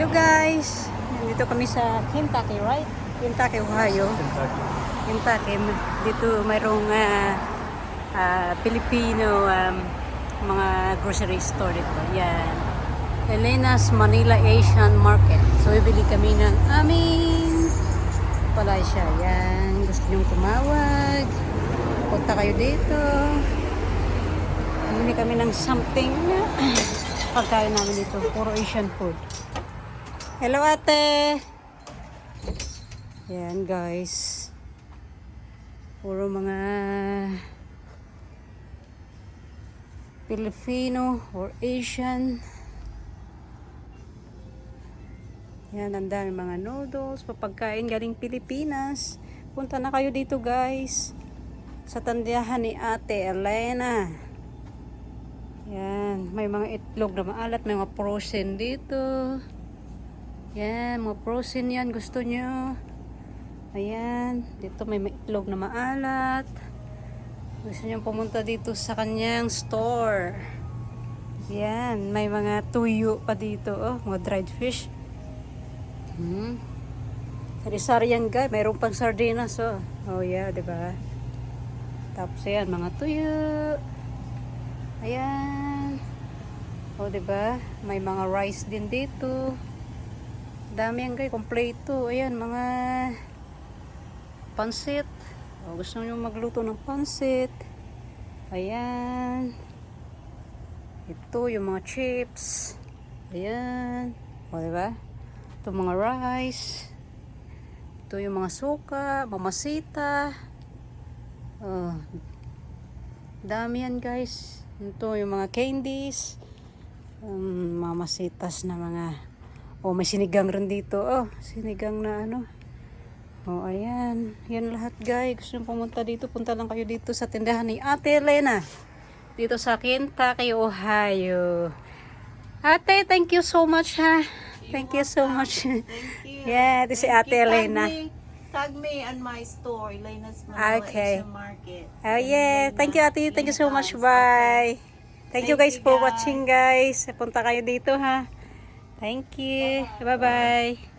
Hello guys! Nandito kami sa Kentucky, right? Kentucky, Ohio. Kentucky. Dito mayroong Filipino mga grocery store dito. Yan. Elena's Manila Asian Market. So, bibili kami ng aming pala siya. Yan. Gusto nyong tumawag. Punta kayo dito. Bibili kami ng something pagkain namin dito. Puro Asian food. Hello ate! Yan guys. Puro mga Filipino or Asian. Yan, ang dami mga noodles, papagkain galing Pilipinas. Punta na kayo dito guys. Sa tandahan ni Ate Elena. Yan, may mga itlog na maalat, may mga frozen dito. Yan, mga frozen yan, gusto nyo. Ayan, dito may itlog na maalat. Gusto nyo pumunta dito sa kanyang store. Yan, may mga tuyo pa dito, oh, mga dried fish. Sari-sari yan guys, mayroon pang sardinas, oh. Oh yeah, diba? Tapos yan, mga tuyo. Ayan. Oh, diba? May mga rice din dito. Dami yan guys, kompleto. Ayan, mga pansit. O, gusto nyo magluto ng pansit. Ayan. Ito, yung mga chips. Ayan. O, diba? Ito, mga rice. Ito, yung mga suka, mamasita. O, dami yan guys. Ito, yung mga candies. Mamasitas na mga... Oh, may sinigang rin dito. Oh, sinigang na ano. Oh, ayan. Yan lahat, guys. Gusto nyo pumunta dito, punta lang kayo dito sa tindahan ni Ate Elena. Dito sa Kentucky, Ohio. Ate, thank you so much, ha. Thank you so much. Thank you. Yeah, this is Ate Elena. Tag me on my store, Elena's Manila Okay. Asian Market. Oh, yeah. Thank you, Ate. Thank you so much. Bye. Thank you guys for watching, guys. Punta kayo dito, ha. Thank you. Bye-bye.